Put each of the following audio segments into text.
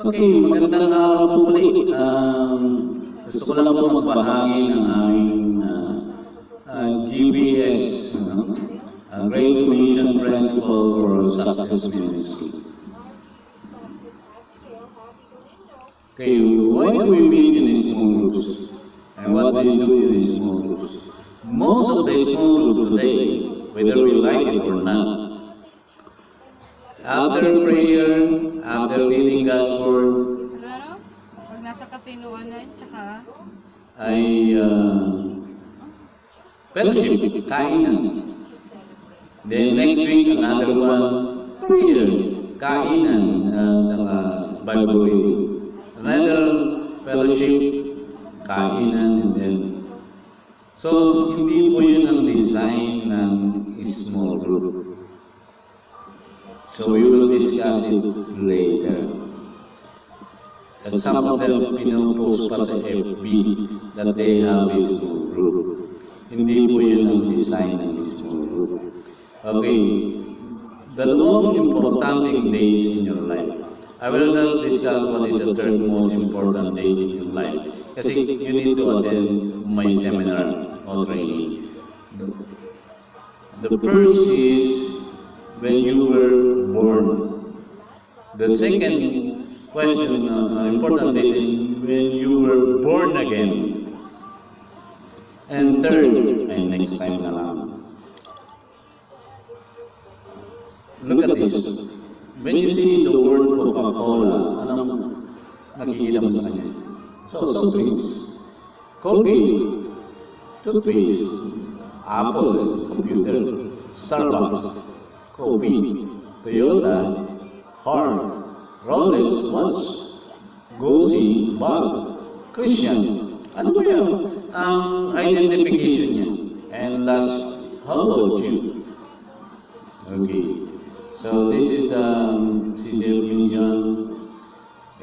Okay, magandang araw po muli. Gusto ko lang po magbahagi ng aming GPS, Great Commission Principle for Success Ministry. Okay, why do we meet in these small groups? And what do you do in these small groups? Most of the small group today, whether we like it or not, after prayer, after reading God's Word, pag nasa katinuan na, tsaka ay fellowship, kainan. Then next week, another one, prayer, kainan, saka Bible reading. Another fellowship, kainan, and then. So, hindi po yun ang design ng small group. So we will discuss it later. And some of them pinupost pa sa FB that they have a small group. Hindi po yun ang design ng small group. Okay, dalawang importanteng days in your life. I will not discuss what is the third most important day in your life. Kasi you need to attend my seminar or training. The first is when you were born. The second question, important date, when you were born again. And third, and next time na lang. Look at this. When you see the word Coca-Cola, anong nakikita mo sa kanya? So, soft drinks, coffee, toothpaste, Apple, computer, Starbucks, coffee, Toyota, car, Rolex, watch, Gucci, bag, Christian. Ano ba yan? Ang identification niya. And last, how about you? Okay. So this is the CCL mission.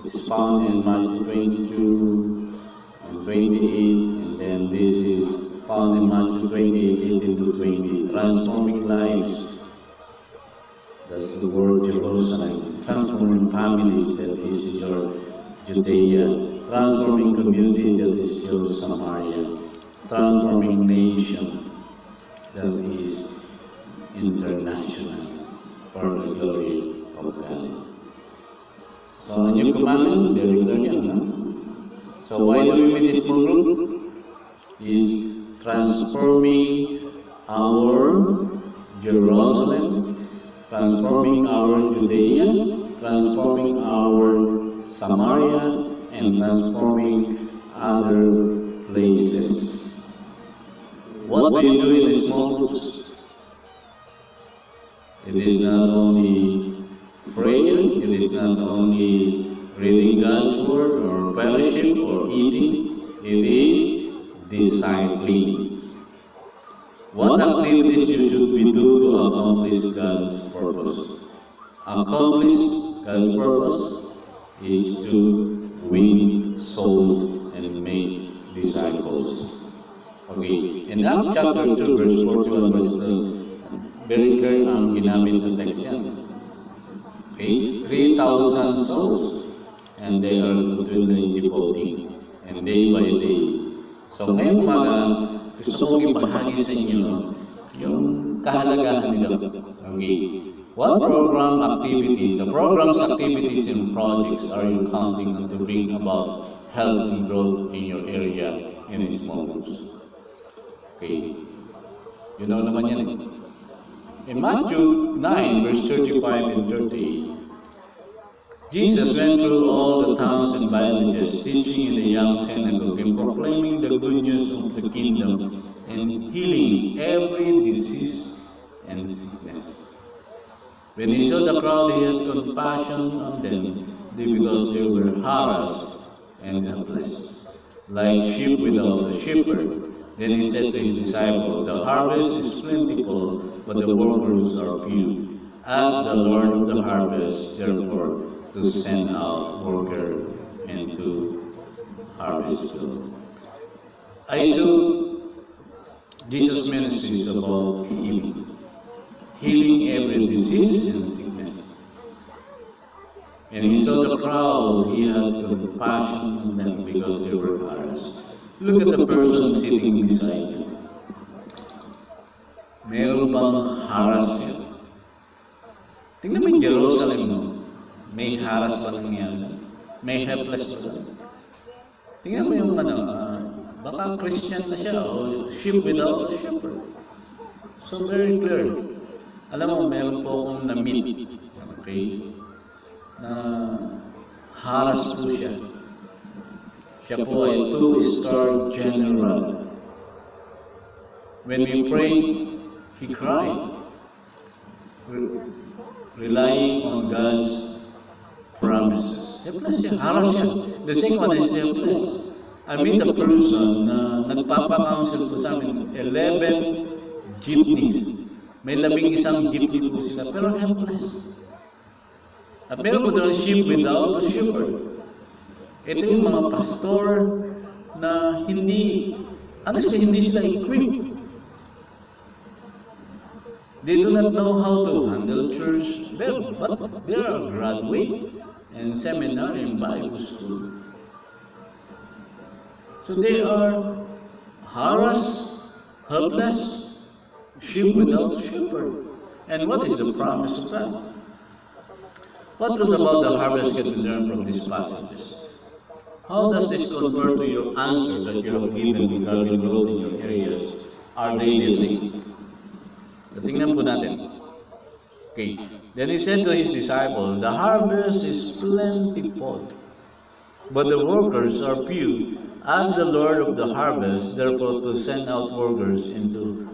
It's found in Matthew 22 and 28. And then this is found in Matthew 28, 18 to 20. Transforming lives. That's the word Jerusalem. Transforming families, that is your Judea. Transforming community, that is your Samaria. Transforming nation, that is international, for the glory of God. So, a new commandment, very clear yan, no? So, why do we meet this small group? Is transforming our Jerusalem, transforming our Judea, transforming our Samaria, and transforming other places. What do you do in the small groups? It is not only prayer, it is not only reading God's Word or fellowship or eating, it is discipling. What activities you should be do to accomplish God's purpose? Accomplish God's purpose is to win souls and make disciples. Okay, in Acts chapter 2, verse 41, verse 2, very clear ang ginamit ng text yan. Okay, 3,000 souls, and they are continually devoting, and day by day. So ngayong umaga, gusto kong ibahagi sa inyo yung kahalagahan nila. Okay. What programs, activities, and projects are you counting on to bring about health and growth in your area in small groups? Okay. You know naman yan eh. In Matthew 9, verse 35 and 38, Jesus went through all the towns and villages, teaching in the young synagogue and proclaiming the good news of the kingdom and healing every disease and sickness. When he saw the crowd, he had compassion on them because they were harassed and helpless, like sheep without a shepherd. Then he said to his disciples, "The harvest is plentiful, but the workers are few. Ask the Lord of the harvest, therefore, to send out workers into harvest field." I saw Jesus' ministry is about healing. Healing every disease and sickness. And he saw the crowd, he had compassion on them because they were harassed. Look at the person sitting beside him. Meron bang harass siya? Tingnan mo yung Jerusalem, no? May harass ba nangyari? May helpless ba? Tingnan mo yung baka Christian na siya o sheep without a shepherd. So very clear. Alam mo, meron po akong na-meet, okay, na harass po siya. Siya po ay 2-star general. When we prayed, he cried, relying on God's promises. Helpless siya, harass siya. The second one is helpless. I meet a person na nagpapa-counsel po sa amin, 11 jeepneys. May 11 jeepney po sila, pero helpless. At meron po doon sheep without a shepherd. Ito yung mga pastor na hindi sila equipped. They do not know how to handle church, but they are graduate and seminary and Bible school. So they are harassed, helpless, sheep without shepherd. And what is the promise of God? What truth about the harvest can we learn from these passages? How does this compare to your answer that you have given regarding growth in your areas? Are they the same? Tingnan po natin. Okay. Then he said to his disciples, the harvest is plentiful, but the workers are few. Ask the Lord of the harvest, therefore, to send out workers into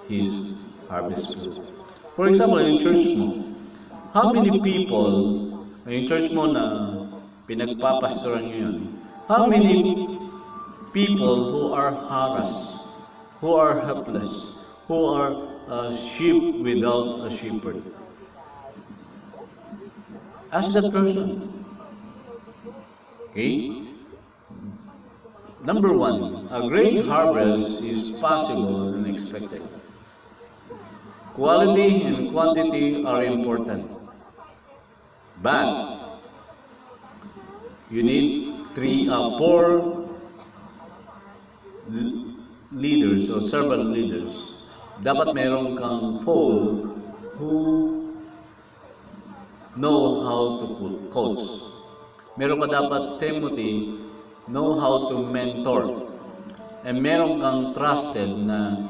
his harvest field. For example, in church mo, how many people, in church mo na pinagpapastoran nyo yun, how many people who are harassed, who are helpless, who are sheep without a shepherd? Ask that person. Okay? Number one, a great harvest is possible and expected. Quality and quantity are important. But you need 4 leaders or servant leaders. Dapat meron kang Paul who know how to coach. Meron ka dapat Timothy know how to mentor. And meron kang trusted na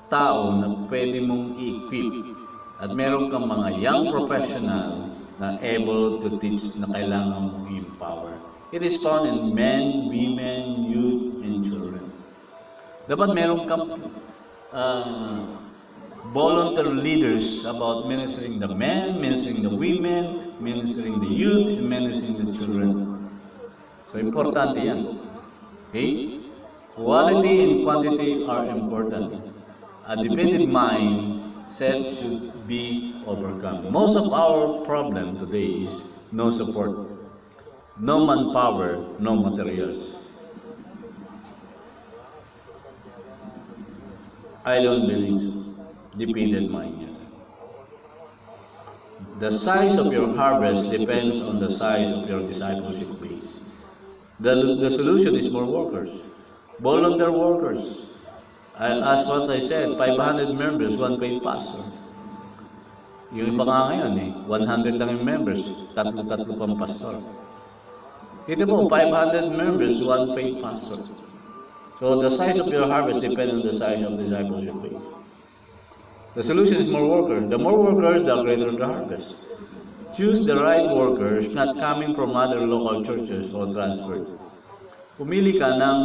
tao na pwede mong i-equip. At meron kang mga young professional na able to teach na kailangan mong empower. It is found in men, women, youth, and children. Dapat meron kang volunteer leaders about ministering the men, ministering the women, ministering the youth, and ministering the children. So, importante yan. Okay? Quality and quantity are important. A dependent mindset should be overcome. Most of our problem today is no support, no manpower, no materials. I don't believe so. Dependent mind, yes. The size of your harvest depends on the size of your discipleship base. The solution is more workers, volunteer workers. As what I said, 500 members, 1 paid pastor. Yung iba nga ngayon 100 lang yung members, tatlo pang pastor. Ito po, 500 members, 1 paid pastor. So the size of your harvest depends on the size of the discipleship base. The solution is more workers. The more workers, the greater the harvest. Choose the right workers, not coming from other local churches or transferred. Pumili ka ng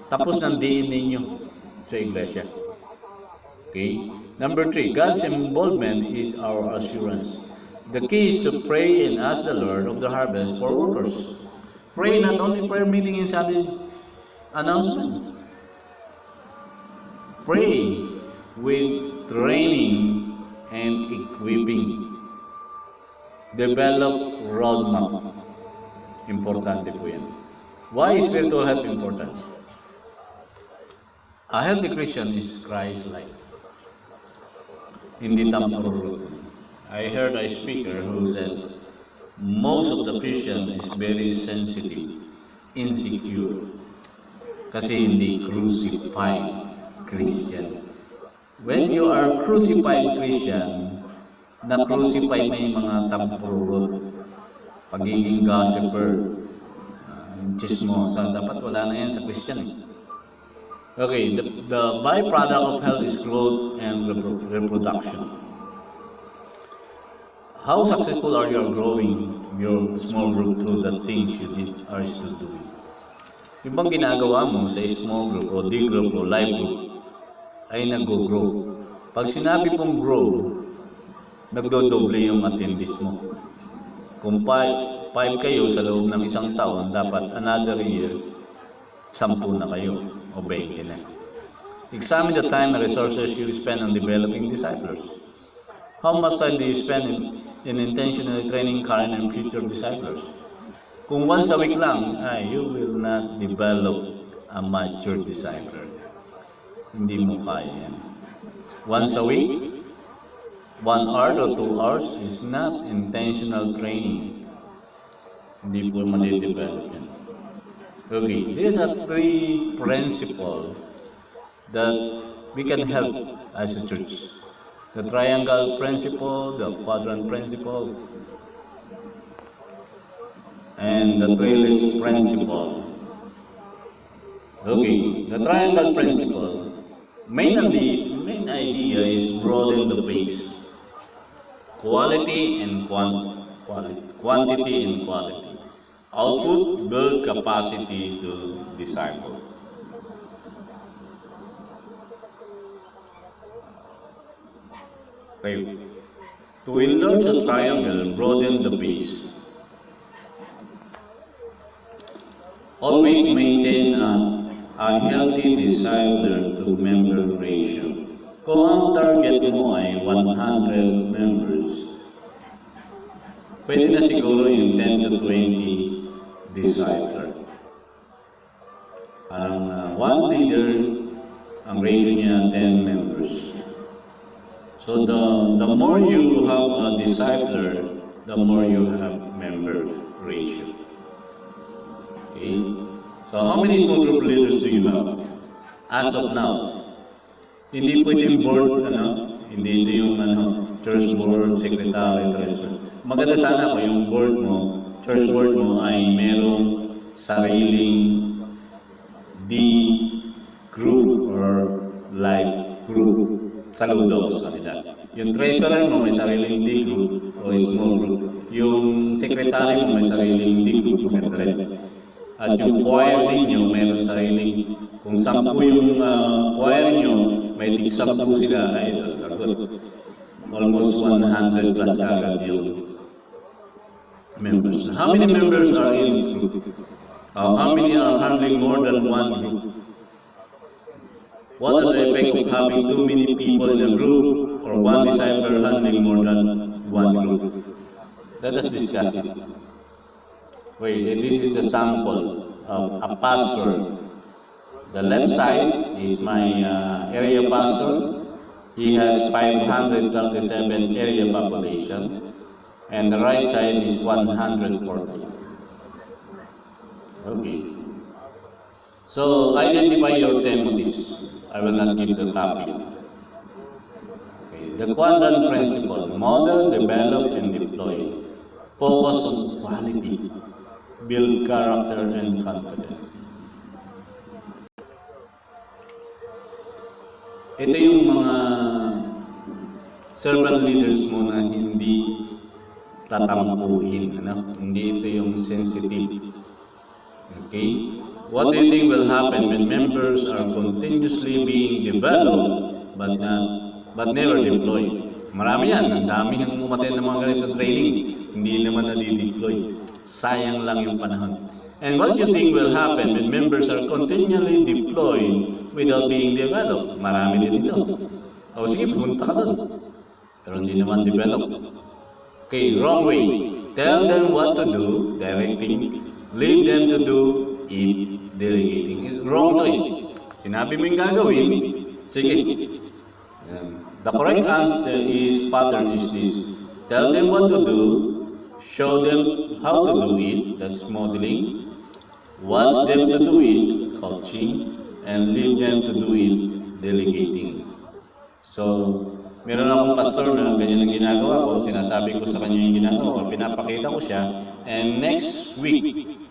tapos ng diin ninyo sa iglesia. Okay? Number 3, God's involvement is our assurance. The key is to pray and ask the Lord of the harvest for workers. Pray, not only prayer meeting in Sunday announcement. Pray with training and equipping. Develop roadmap. Importante po yan. Why is spiritual health important? A healthy Christian is Christ-like. Hindi tamporolo. I heard a speaker who said most of the Christian is very sensitive, insecure, kasi hindi crucified Christian. When you are crucified Christian, na-crucified na yung mga tampurot, pagiging gossiper, chismosa, dapat wala na yan sa Christian eh. Okay, the byproduct of health is growth and reproduction. How successful are you growing your small group through the things you did or still doing? Yung bang ginagawa mo sa small group o D group o life group ay nag-grow. Pag sinabi pong grow, nagdodoble yung attendees mo. Kung 5 kayo sa loob ng isang taon, dapat another year, 10 na kayo o 20 na. Examine the time and resources you spend on developing disciples. How much time do you spend in intentionally training current and future disciples? Kung once a week lang, you will not develop a mature disciple. Hindi mo kaya yan. Once a week, 1 hour or 2 hours is not intentional training. Hindi po madidevelop yan. Okay, these are 3 principles that we can help as a church. The triangle principle, the quadrant principle, and the trellis principle. Okay, the triangle principle, main idea is broaden the base. Quality and quantity and quality. Output, build capacity to disciple. Okay. To enlarge the triangle, broaden the base. Always maintain a healthy discipler to member ratio. Kung ang target mo ay 100 members, pwede na siguro yung 10 to 20 discipler. Parang one leader, ang ratio niya 10 members. So the more you have a discipler, the more you have member ratio. Okay? So how many small group leaders do you have? As of now, hindi pwedeng board, hindi ito yung church board, secretary, treasurer. Maganda sana kung yung board mo, church board mo ay merong sariling D group or life group. Saludo sa kanila. Yung treasurer mo may sariling D group o small group. Yung secretary mo may sariling D group, at yung choir ninyo mayroong sariling, kung 10 yung choir nyo, may tig-10 sila, ay good. Almost 100 plus agad yung members. How many members are in this group? How many are handling more than one group? What are the effect of having too many people in a group or one disciple handling more than one group? Let us discuss it. Wait, this is the sample of a pastor. The left side is my area pastor. He has 537 area population. And the right side is 140. Okay. So identify your Timothy's. I will not give the copy. Okay. The quadrant principle: model, develop, and deploy. Focus on quality. Build character and confidence. Ito yung mga servant leaders mo na hindi tatampuhin, Hindi ito yung sensitive. Okay? What do you think will happen when members are continuously being developed but never deployed? Marami yan. Ang dami yung umaten ng mga ganitong training. Hindi naman na-deploy. Sayang lang yung panahon. And what do you think will happen when members are continually deployed without being developed? Marami din ito. O sige, pumunta ka doon. Pero hindi naman develop. Okay, wrong way. Tell them what to do, directing. Leave them to do it, delegating. Wrong to it. Sinabi mo yung gagawin, sige. The correct pattern is this. Tell them what to do, show them how to do it, that's modeling. Watch them to do it, coaching, and leave them to do it, delegating. So, meron akong pastor na ganyan ang ginagawa ko, sinasabi ko sa kanya yung ginagawa ko, pinapakita ko siya, and next week,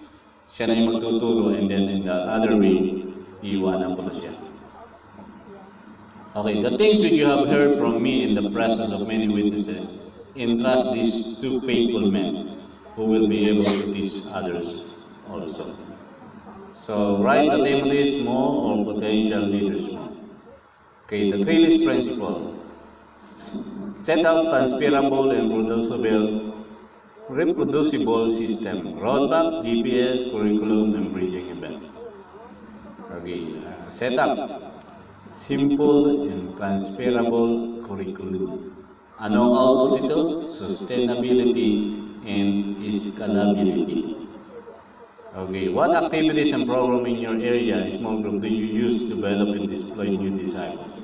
siya na yung magtuturo, and then in the other way, iiwanan ko na siya. Okay, the things which you have heard from me in the presence of many witnesses, entrust these two faithful men who will be able to teach others also. So, write the name of this mo or potential leaders mo. Okay, the three list principle. Set up transferable and reproducible system. Roadmap, GPS, curriculum, and bridging event. Okay, set up simple and transferable curriculum. Anong output ito? Sustainability and scalability. Okay, what activities and program in your area, small group, do you use to develop and display new disciples?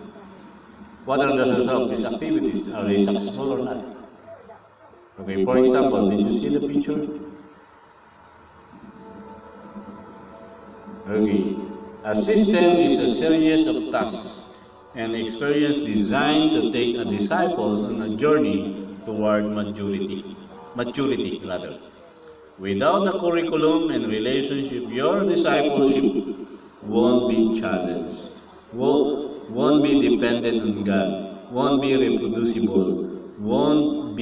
What are the results of these activities? Are they successful or not? Okay, for example, did you see the picture? Okay, a system is a series of tasks and experience designed to take a disciples on a journey toward maturity. Without a curriculum and relationship, your discipleship won't be challenged, won't be dependent on God, won't be reproducible, won't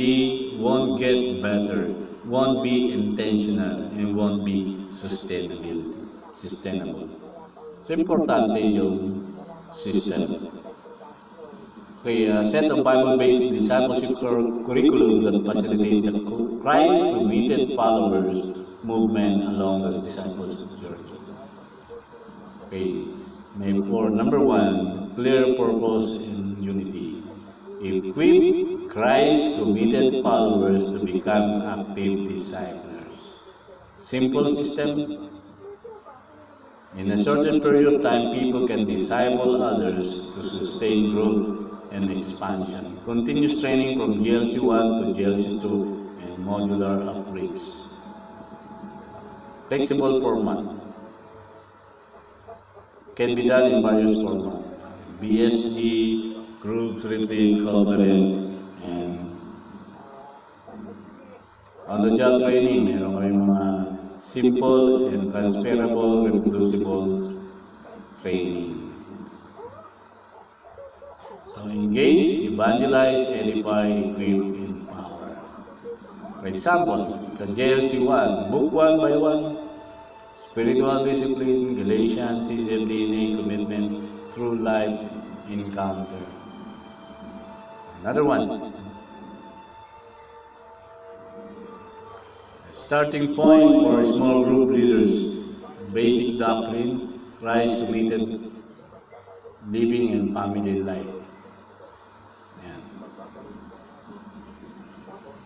get better, won't be intentional, and won't be sustainable. So, importante yung system. Okay, a set of Bible-based discipleship curriculum that facilitate the Christ-committed followers movement along the discipleship journey. Okay, for number one, clear purpose and unity. Equip Christ-committed followers to become active disciples. Simple system. In a certain period of time, people can disciple others to sustain growth and expansion. Continuous training from GLC 1 to GLC 2 and modular upgrades. Flexible format. Can be done in various formats. BSG, group, retreat, conference, and on-the-job training. Meron kayong mga simple and transferable, reproducible training. So engage, evangelize, edify, equip, empower. For example, sa JLC 1, book 1 by 1, spiritual discipline, Galatians, CCFDNA, commitment, through life encounter. Another one. Starting point for small group leaders, basic doctrine, Christ committed living and family life. Ayan.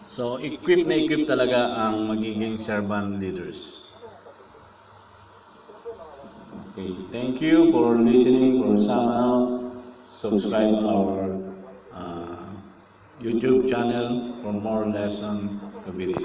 So, equip na equip talaga ang magiging servant leaders. Okay, thank you for listening for somehow. Subscribe to our YouTube channel for more lessons to be discussed.